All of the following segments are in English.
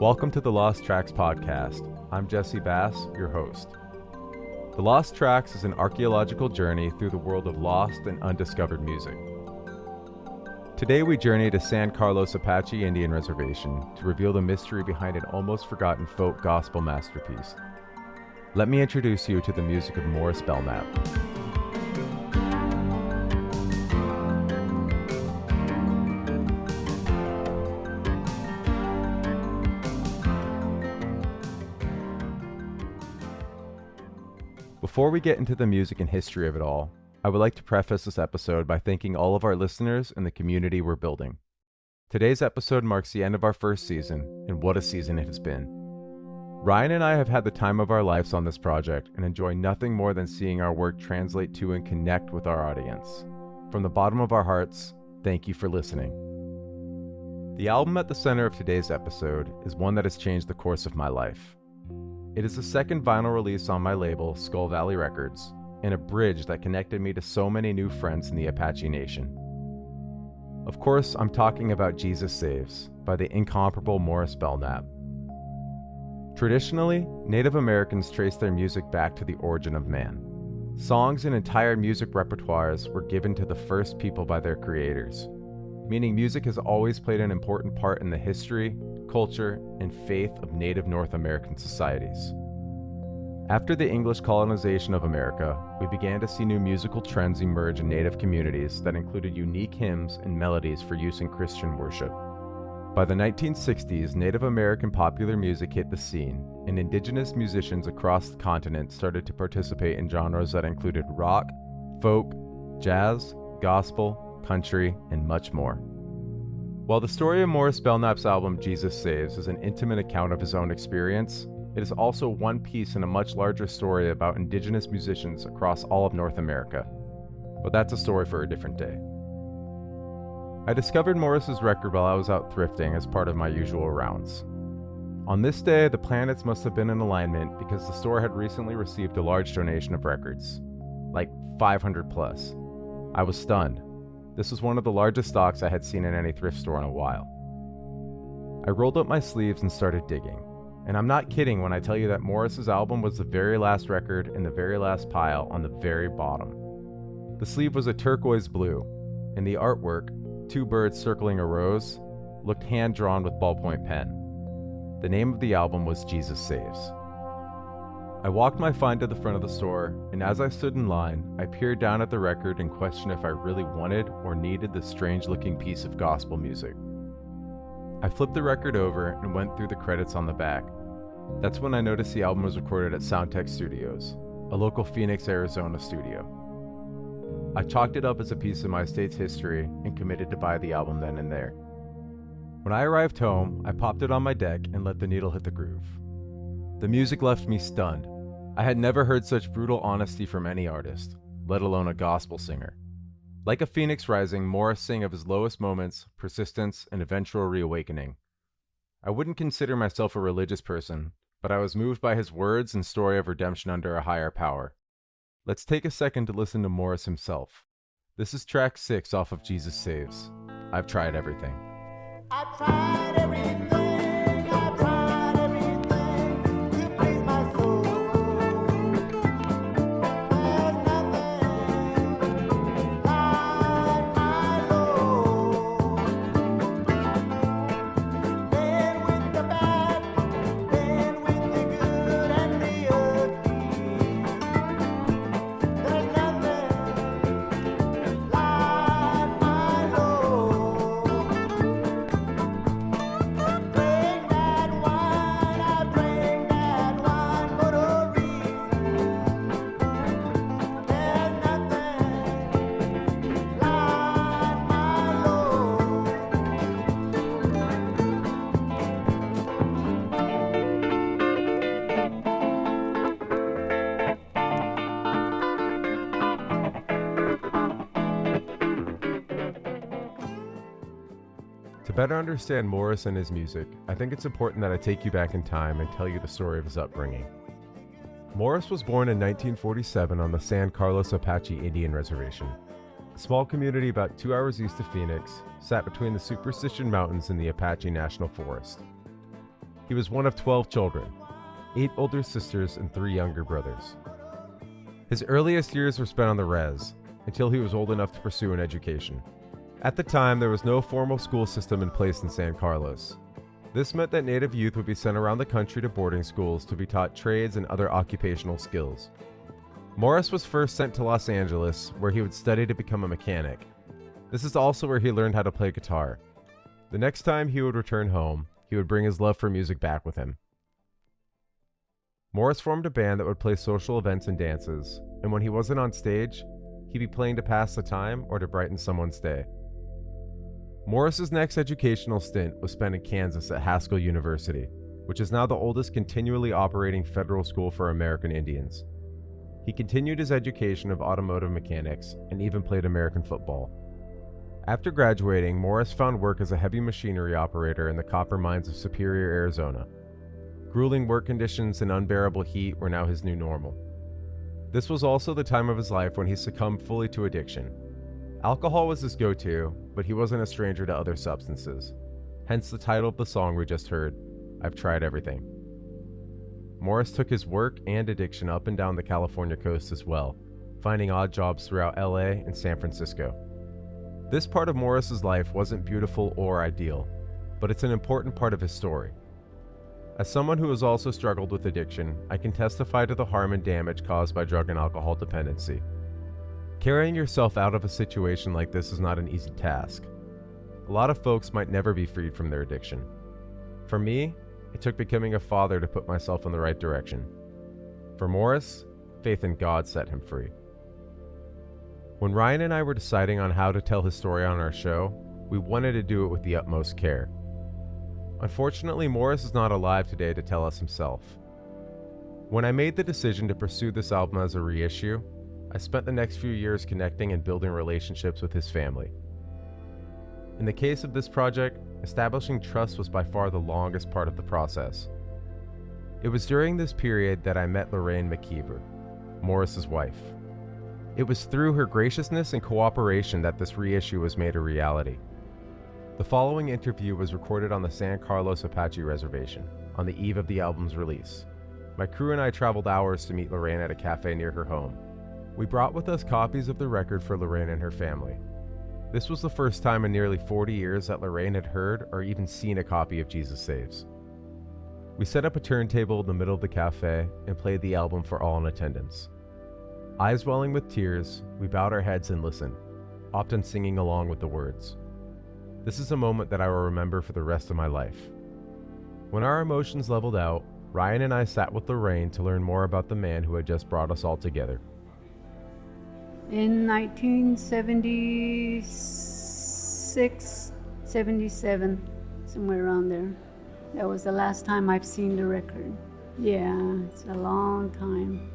Welcome to the Lost Tracks podcast. I'm Jesse Bass, your host. The Lost Tracks is an archaeological journey through the world of lost and undiscovered music. Today we journey to San Carlos Apache Indian Reservation to reveal the mystery behind an almost forgotten folk gospel masterpiece. Let me introduce you to the music of Morris Belknap. Before we get into the music and history of it all, I would like to preface this episode by thanking all of our listeners and the community we're building. Today's episode marks the end of our first season, and what a season it has been. Ryan and I have had the time of our lives on this project and enjoy nothing more than seeing our work translate to and connect with our audience. From the bottom of our hearts, thank you for listening. The album at the center of today's episode is one that has changed the course of my life. It is the second vinyl release on my label, Skull Valley Records, and a bridge that connected me to so many new friends in the Apache Nation. Of course, I'm talking about Jesus Saves by the incomparable Morris Belknap. Traditionally, Native Americans trace their music back to the origin of man. Songs and entire music repertoires were given to the first people by their creators, meaning music has always played an important part in the history, culture, and faith of Native North American societies. After the English colonization of America, we began to see new musical trends emerge in Native communities that included unique hymns and melodies for use in Christian worship. By the 1960s, Native American popular music hit the scene, and indigenous musicians across the continent started to participate in genres that included rock, folk, jazz, gospel, country, and much more. While the story of Morris Belknap's album Jesus Saves is an intimate account of his own experience, it is also one piece in a much larger story about indigenous musicians across all of North America. But that's a story for a different day. I discovered Morris's record while I was out thrifting as part of my usual rounds. On this day, the planets must have been in alignment because the store had recently received a large donation of records, like 500 plus. I was stunned. This was one of the largest stocks I had seen in any thrift store in a while. I rolled up my sleeves and started digging. And I'm not kidding when I tell you that Morris's album was the very last record in the very last pile on the very bottom. The sleeve was a turquoise blue, and the artwork, two birds circling a rose, looked hand-drawn with ballpoint pen. The name of the album was Jesus Saves. I walked my find to the front of the store, and as I stood in line, I peered down at the record and questioned if I really wanted or needed this strange-looking piece of gospel music. I flipped the record over and went through the credits on the back. That's when I noticed the album was recorded at Soundtech Studios, a local Phoenix, Arizona studio. I chalked it up as a piece of my state's history and committed to buy the album then and there. When I arrived home, I popped it on my deck and let the needle hit the groove. The music left me stunned. I had never heard such brutal honesty from any artist, let alone a gospel singer. Like a phoenix rising, Morris sang of his lowest moments, persistence, and eventual reawakening. I wouldn't consider myself a religious person, but I was moved by his words and story of redemption under a higher power. Let's take a second to listen to Morris himself. This is track 6 off of Jesus Saves. I've tried everything. I've tried everything. To better understand Morris and his music, I think it's important that I take you back in time and tell you the story of his upbringing. Morris was born in 1947 on the San Carlos Apache Indian Reservation, a small community about 2 hours east of Phoenix, sat between the Superstition Mountains and the Apache National Forest. He was one of 12 children, 8 older sisters and 3 younger brothers. His earliest years were spent on the res, until he was old enough to pursue an education. At the time, there was no formal school system in place in San Carlos. This meant that Native youth would be sent around the country to boarding schools to be taught trades and other occupational skills. Morris was first sent to Los Angeles, where he would study to become a mechanic. This is also where he learned how to play guitar. The next time he would return home, he would bring his love for music back with him. Morris formed a band that would play social events and dances, and when he wasn't on stage, he'd be playing to pass the time or to brighten someone's day. Morris's next educational stint was spent in Kansas at Haskell University, which is now the oldest continually operating federal school for American Indians. He continued his education of automotive mechanics and even played American football. After graduating, Morris found work as a heavy machinery operator in the copper mines of Superior, Arizona. Grueling work conditions and unbearable heat were now his new normal. This was also the time of his life when he succumbed fully to addiction. Alcohol was his go-to, but he wasn't a stranger to other substances. Hence the title of the song we just heard, I've Tried Everything. Morris took his work and addiction up and down the California coast as well, finding odd jobs throughout LA and San Francisco. This part of Morris's life wasn't beautiful or ideal, but it's an important part of his story. As someone who has also struggled with addiction, I can testify to the harm and damage caused by drug and alcohol dependency. Carrying yourself out of a situation like this is not an easy task. A lot of folks might never be freed from their addiction. For me, it took becoming a father to put myself in the right direction. For Morris, faith in God set him free. When Ryan and I were deciding on how to tell his story on our show, we wanted to do it with the utmost care. Unfortunately, Morris is not alive today to tell us himself. When I made the decision to pursue this album as a reissue, I spent the next few years connecting and building relationships with his family. In the case of this project, establishing trust was by far the longest part of the process. It was during this period that I met Lorraine McKeever, Morris's wife. It was through her graciousness and cooperation that this reissue was made a reality. The following interview was recorded on the San Carlos Apache Reservation, on the eve of the album's release. My crew and I traveled hours to meet Lorraine at a cafe near her home. We brought with us copies of the record for Lorraine and her family. This was the first time in nearly 40 years that Lorraine had heard or even seen a copy of Jesus Saves. We set up a turntable in the middle of the cafe and played the album for all in attendance. Eyes welling with tears, we bowed our heads and listened, often singing along with the words. This is a moment that I will remember for the rest of my life. When our emotions leveled out, Ryan and I sat with Lorraine to learn more about the man who had just brought us all together. In 1976, 77, somewhere around there. That was the last time I've seen the record. Yeah, it's a long time.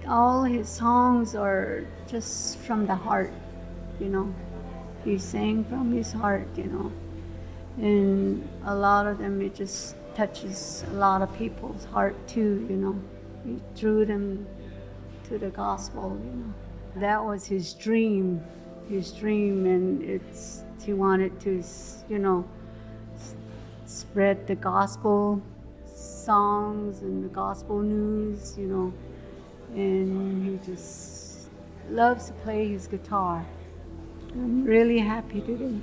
All his songs are just from the heart, you know. He sang from his heart, you know. And a lot of them, it just touches a lot of people's heart too, you know. He drew them to the gospel, you know. That was his dream, and he wanted to, you know, spread the gospel songs and the gospel news, you know, and he just loves to play his guitar. I'm really happy today.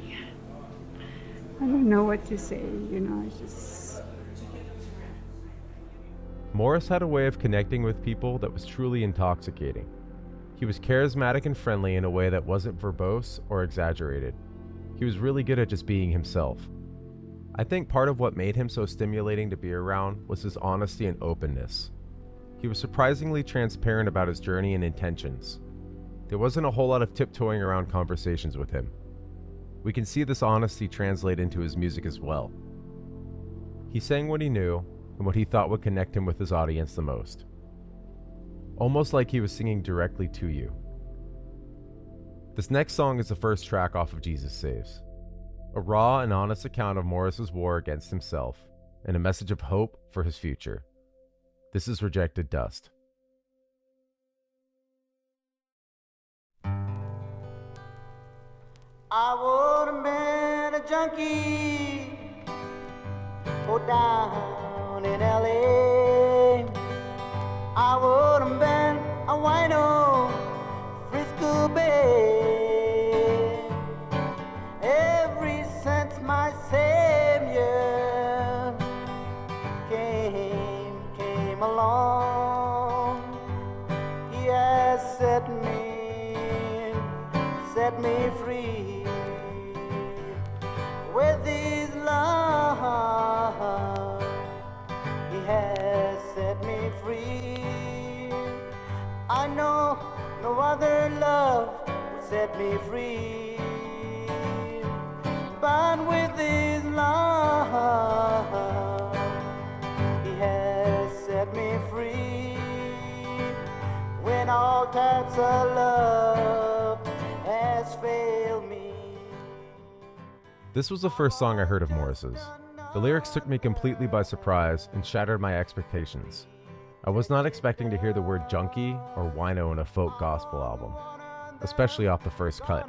I don't know what to say, you know, it's just... Morris had a way of connecting with people that was truly intoxicating. He was charismatic and friendly in a way that wasn't verbose or exaggerated. He was really good at just being himself. I think part of what made him so stimulating to be around was his honesty and openness. He was surprisingly transparent about his journey and intentions. There wasn't a whole lot of tiptoeing around conversations with him. We can see this honesty translate into his music as well. He sang what he knew and what he thought would connect him with his audience the most. Almost like he was singing directly to you. This next song is the first track off of Jesus Saves, a raw and honest account of Morris's war against himself and a message of hope for his future. This is Rejected Dust. I would have been a junkie or down in LA. I would have been a wino, Frisco Bay. Ever since my Savior came along, He has set me free with His love. He has set me free. I know no other love will set me free, but with His love, He has set me free. When all types of love has failed me. This was the first song I heard of Morris's. The lyrics took me completely by surprise and shattered my expectations. I was not expecting to hear the word junkie or wino in a folk gospel album, especially off the first cut.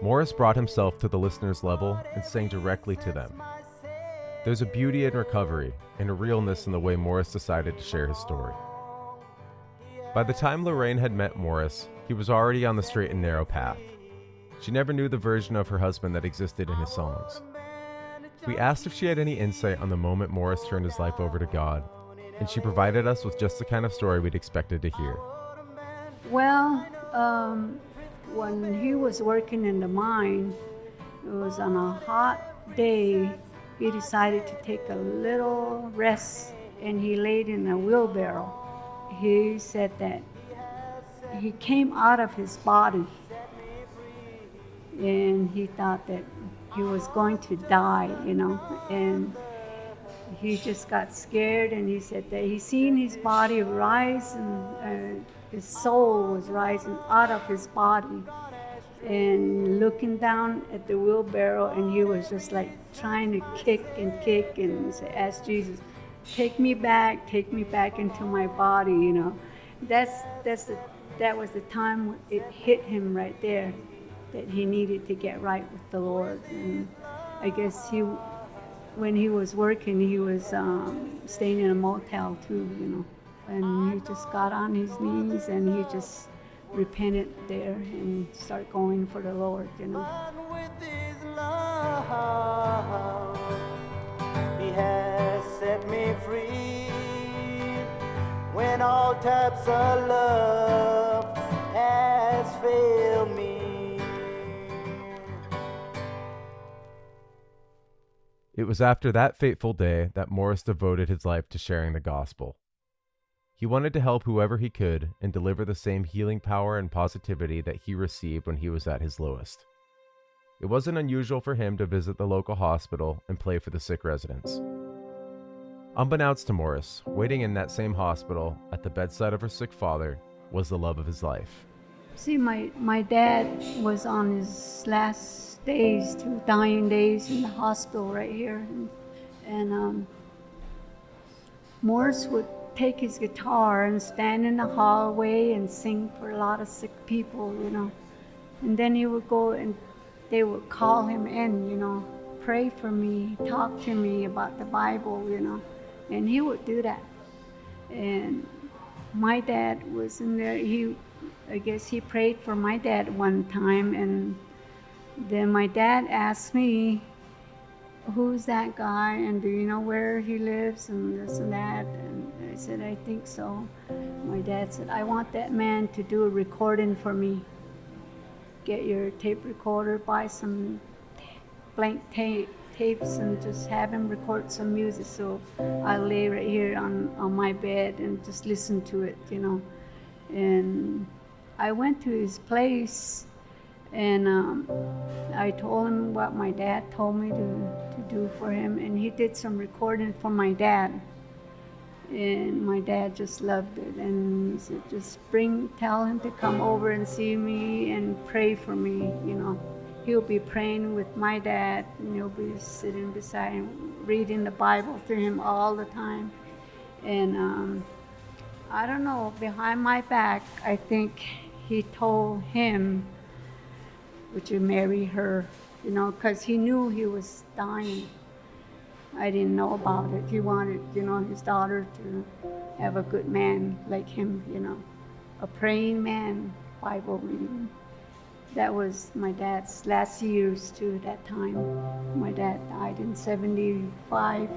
Morris brought himself to the listener's level and sang directly to them. There's a beauty in recovery and a realness in the way Morris decided to share his story. By the time Lorraine had met Morris, he was already on the straight and narrow path. She never knew the version of her husband that existed in his songs. We asked if she had any insight on the moment Morris turned his life over to God, and she provided us with just the kind of story we'd expected to hear. Well, when he was working in the mine, it was on a hot day. He decided to take a little rest, and he laid in a wheelbarrow. He said that he came out of his body, and he thought that he was going to die, and he just got scared, and he said that he seen his body rise, and his soul was rising out of his body and looking down at the wheelbarrow, and he was just like trying to kick and ask Jesus, take me back into my body, That was the time it hit him right there, that he needed to get right with the Lord. And I guess when he was working, he was staying in a motel too, and he just got on his knees and he just repented there and start going for the Lord, But with His love, He has set me free. When all types of love has failed me. It was after that fateful day that Morris devoted his life to sharing the gospel. He wanted to help whoever he could and deliver the same healing power and positivity that he received when he was at his lowest. It wasn't unusual for him to visit the local hospital and play for the sick residents. Unbeknownst to Morris, waiting in that same hospital at the bedside of her sick father was the love of his life. See, my dad was on his last days, 2 dying days in the hospital right here. And Morris would take his guitar and stand in the hallway and sing for a lot of sick people, And then he would go and they would call him in, pray for me, talk to me about the Bible, And he would do that. And my dad was in there. I guess he prayed for my dad one time, and then my dad asked me, who's that guy, and do you know where he lives, and this and that, and I said, I think so. My dad said, I want that man to do a recording for me. Get your tape recorder, buy some blank tapes, and just have him record some music, so I lay right here on my bed and just listen to it, And I went to his place, and I told him what my dad told me to do for him, and he did some recording for my dad. And my dad just loved it, and he said, just tell him to come over and see me and pray for me, He'll be praying with my dad, and he'll be sitting beside him, reading the Bible to him all the time. And I don't know, behind my back, I think he told him, would you marry her? Because he knew he was dying. I didn't know about it. He wanted, his daughter to have a good man like him, a praying man, Bible reading. That was my dad's last years too, that time. My dad died in 75.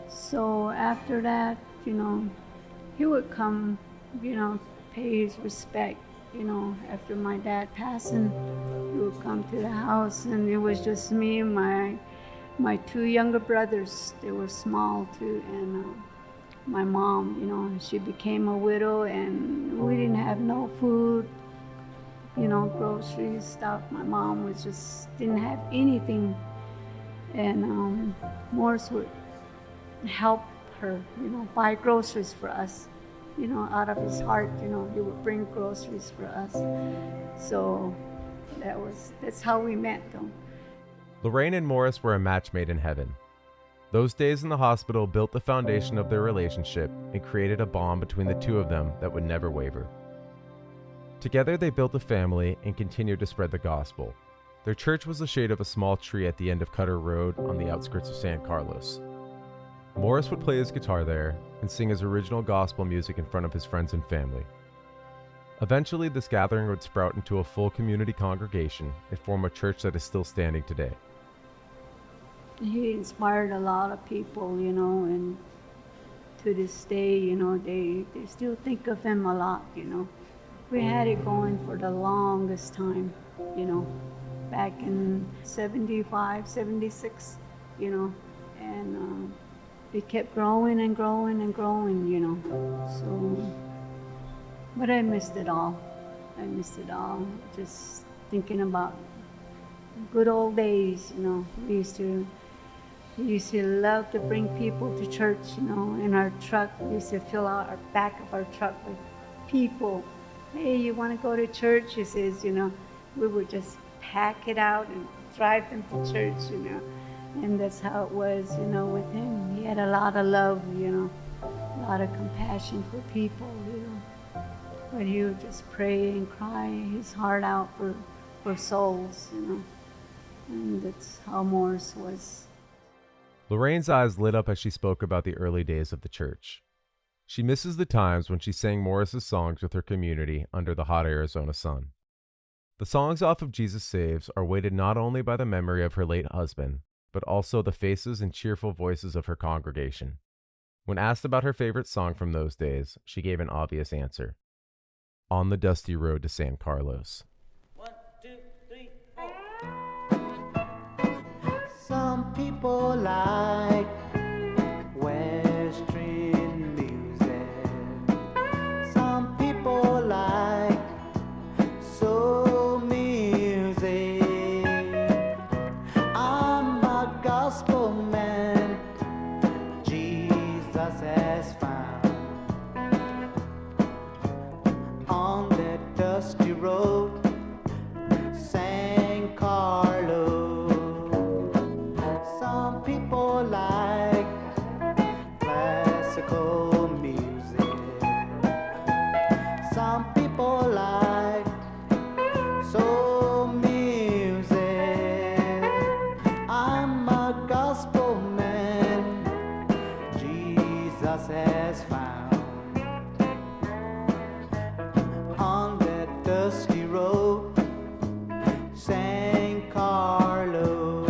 So after that, he would come, pay his respect, after my dad passing. He would come to the house, and it was just me and my two younger brothers. They were small too, and my mom, she became a widow, and we didn't have no food, groceries, stuff. My mom didn't have anything, and Morris would help her, buy groceries for us, out of his heart, he would bring groceries for us. So that's how we met, though. Lorraine and Morris were a match made in heaven. Those days in the hospital built the foundation of their relationship and created a bond between the two of them that would never waver. Together they built a family and continued to spread the gospel. Their church was the shade of a small tree at the end of Cutter Road on the outskirts of San Carlos. Morris would play his guitar there and sing his original gospel music in front of his friends and family. Eventually, this gathering would sprout into a full community congregation and form a church that is still standing today. He inspired a lot of people, and to this day, they still think of him a lot, We had it going for the longest time, back in 75, 76, and it kept growing and growing and growing, So, but I missed it all. Just thinking about good old days, We used to love to bring people to church, in our truck. We used to fill out our back of our truck with people. Hey, you want to go to church? He says, we would just pack it out and drive them to church, And that's how it was, with him. He had a lot of love, a lot of compassion for people, But he would just pray and cry his heart out for souls, And that's how Morris was. Lorraine's eyes lit up as she spoke about the early days of the church. She misses the times when she sang Morris's songs with her community under the hot Arizona sun. The songs off of Jesus Saves are weighted not only by the memory of her late husband, but also the faces and cheerful voices of her congregation. When asked about her favorite song from those days, she gave an obvious answer: On the Dusty Road to San Carlos. 1, 2, 3, 4. Some people like Western music. Some people like soul music. I'm a gospel man. Jesus has found on that dusty road, San Carlos. Some people like classical music. Some people like soul music. I'm a gospel man. Jesus has found on that dusty road, San Carlos.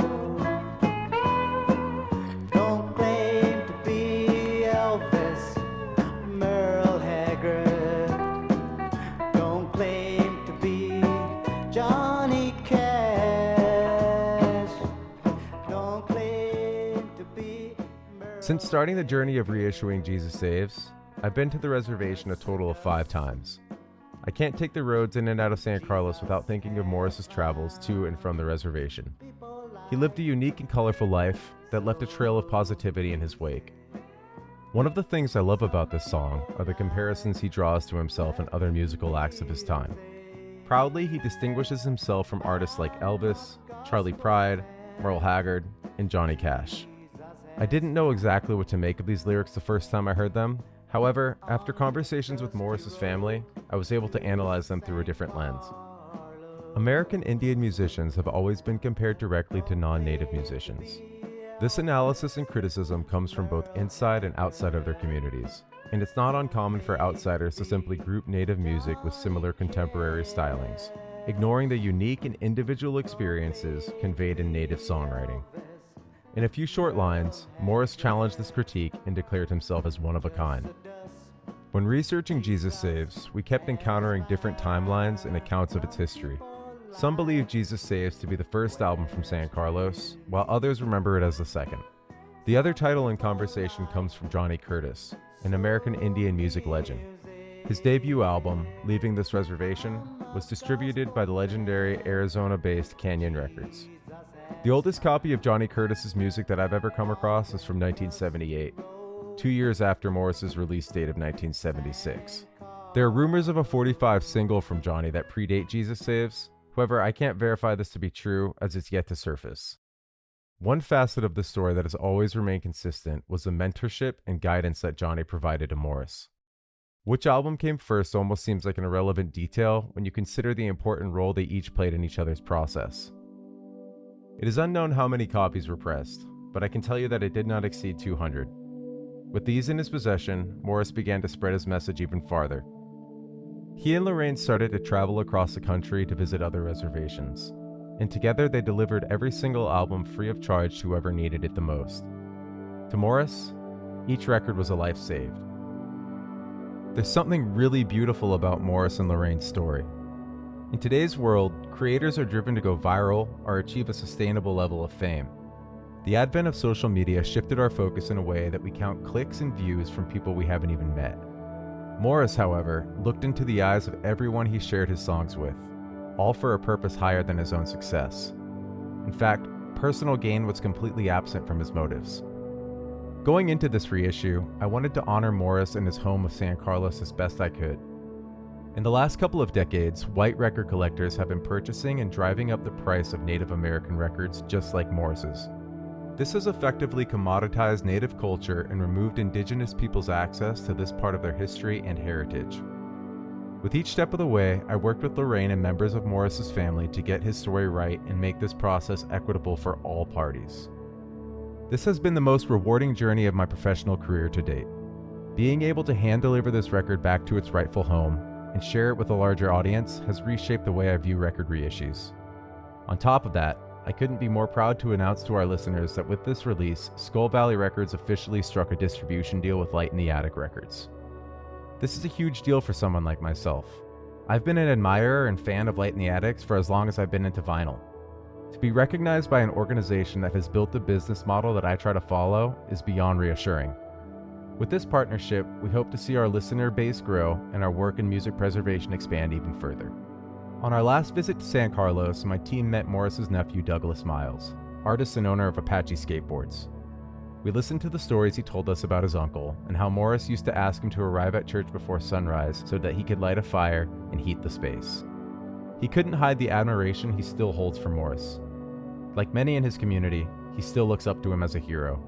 Don't claim to be Elvis, Merle Haggard. Don't claim to be Johnny Cash. Don't claim to be Merle. Since starting the journey of reissuing Jesus Saves, I've been to the reservation a total of 5 times. I can't take the roads in and out of San Carlos without thinking of Morris's travels to and from the reservation. He lived a unique and colorful life that left a trail of positivity in his wake. One of the things I love about this song are the comparisons he draws to himself and other musical acts of his time. Proudly, he distinguishes himself from artists like Elvis, Charlie Pride, Merle Haggard, and Johnny Cash. I didn't know exactly what to make of these lyrics the first time I heard them. However, after conversations with Morris's family, I was able to analyze them through a different lens. American Indian musicians have always been compared directly to non-native musicians. This analysis and criticism comes from both inside and outside of their communities, and it's not uncommon for outsiders to simply group Native music with similar contemporary stylings, ignoring the unique and individual experiences conveyed in Native songwriting. In a few short lines, Morris challenged this critique and declared himself as one of a kind. When researching Jesus Saves, we kept encountering different timelines and accounts of its history. Some believe Jesus Saves to be the first album from San Carlos, while others remember it as the second. The other title in conversation comes from Johnny Curtis, an American Indian music legend. His debut album, Leaving This Reservation, was distributed by the legendary Arizona-based Canyon Records. The oldest copy of Johnny Curtis's music that I've ever come across is from 1978, 2 years after Morris's release date of 1976. There are rumors of a 45 single from Johnny that predate Jesus Saves. However, I can't verify this to be true as it's yet to surface. One facet of the story that has always remained consistent was the mentorship and guidance that Johnny provided to Morris. Which album came first almost seems like an irrelevant detail when you consider the important role they each played in each other's process. It is unknown how many copies were pressed, but I can tell you that it did not exceed 200. With these in his possession, Morris began to spread his message even farther. He and Lorraine started to travel across the country to visit other reservations, and together they delivered every single album free of charge to whoever needed it the most. To Morris, each record was a life saved. There's something really beautiful about Morris and Lorraine's story. In today's world, creators are driven to go viral or achieve a sustainable level of fame. The advent of social media shifted our focus in a way that we count clicks and views from people we haven't even met. Morris, however, looked into the eyes of everyone he shared his songs with, all for a purpose higher than his own success. In fact, personal gain was completely absent from his motives. Going into this reissue, I wanted to honor Morris in his home of San Carlos as best I could. In the last couple of decades, white record collectors have been purchasing and driving up the price of Native American records just like Morris's. This has effectively commoditized Native culture and removed Indigenous people's access to this part of their history and heritage. With each step of the way, I worked with Lorraine and members of Morris's family to get his story right and make this process equitable for all parties. This has been the most rewarding journey of my professional career to date. Being able to hand-deliver this record back to its rightful home and share it with a larger audience has reshaped the way I view record reissues. On top of that, I couldn't be more proud to announce to our listeners that with this release, Skull Valley Records officially struck a distribution deal with Light in the Attic Records. This is a huge deal for someone like myself. I've been an admirer and fan of Light in the Attics for as long as I've been into vinyl. To be recognized by an organization that has built the business model that I try to follow is beyond reassuring. With this partnership, we hope to see our listener base grow and our work in music preservation expand even further. On our last visit to San Carlos, my team met Morris's nephew Douglas Miles, artist and owner of Apache Skateboards. We listened to the stories he told us about his uncle and how Morris used to ask him to arrive at church before sunrise so that he could light a fire and heat the space. He couldn't hide the admiration he still holds for Morris. Like many in his community, he still looks up to him as a hero.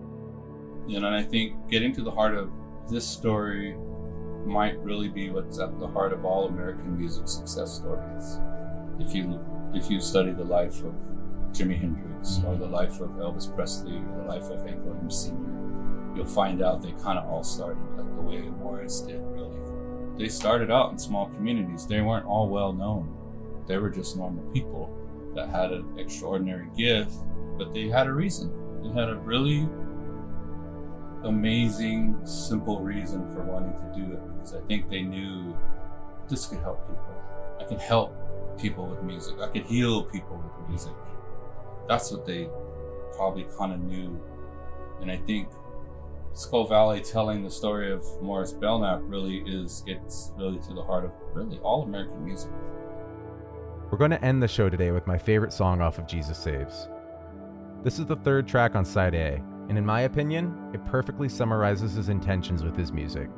And I think getting to the heart of this story might really be what's at the heart of all American music success stories. If you study the life of Jimi Hendrix or the life of Elvis Presley or the life of Hank Williams Sr., you'll find out they kind of all started like the way Morris did, really. They started out in small communities. They weren't all well known. They were just normal people that had an extraordinary gift, but they had a reason. They had a really amazing, simple reason for wanting to do it, because I think they knew this could help people. I can help people with music. I could heal people with music. That's what they probably kind of knew. And I think Skull Valley telling the story of Morris Belknap gets really to the heart of really all American music. We're going to end the show today with my favorite song off of Jesus Saves. This is the third track on side A, and in my opinion, it perfectly summarizes his intentions with his music.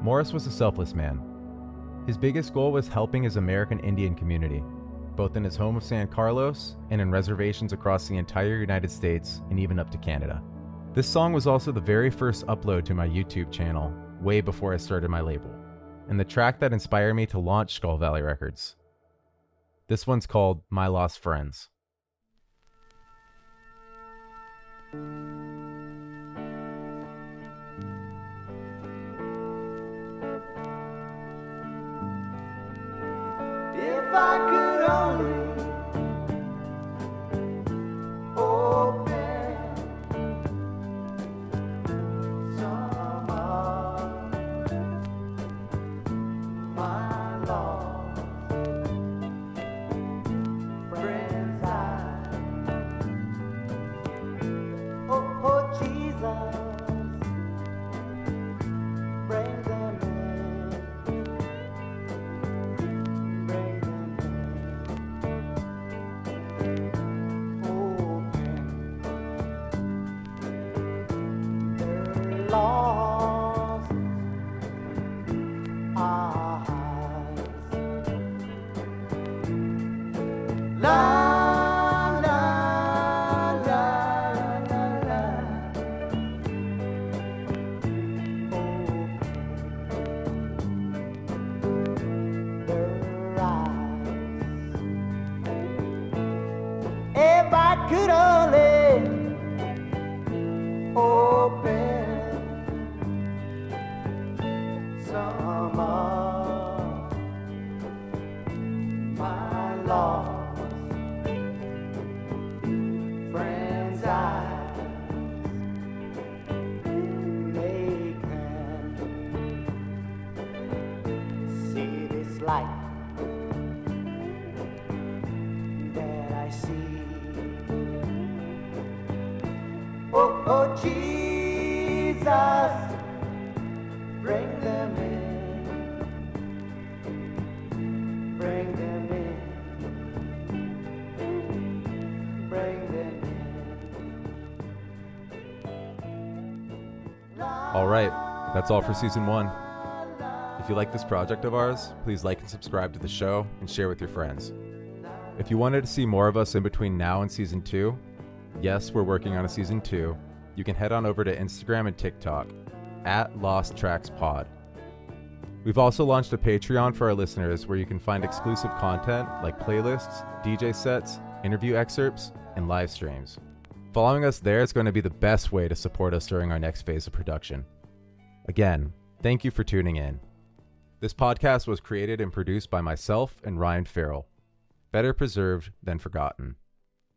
Morris was a selfless man. His biggest goal was helping his American Indian community, both in his home of San Carlos and in reservations across the entire United States and even up to Canada. This song was also the very first upload to my YouTube channel, way before I started my label, and the track that inspired me to launch Skull Valley Records. This one's called My Lost Friends. lost eyes. La la la la la. Their eyes. If I could only open some of my lost friends' eyes, make them see this light that I see. Oh, Jesus, bring them in, bring them in, bring them in. All right, that's all for season 1. If you like this project of ours, please like and subscribe to the show and share with your friends. If you wanted to see more of us in between now and season 2, yes, we're working on a season 2, you can head on over to Instagram and TikTok at Lost Tracks Pod. We've also launched a Patreon for our listeners where you can find exclusive content like playlists, DJ sets, interview excerpts, and live streams. Following us there is going to be the best way to support us during our next phase of production. Again, thank you for tuning in. This podcast was created and produced by myself and Ryan Farrell. Better preserved than forgotten.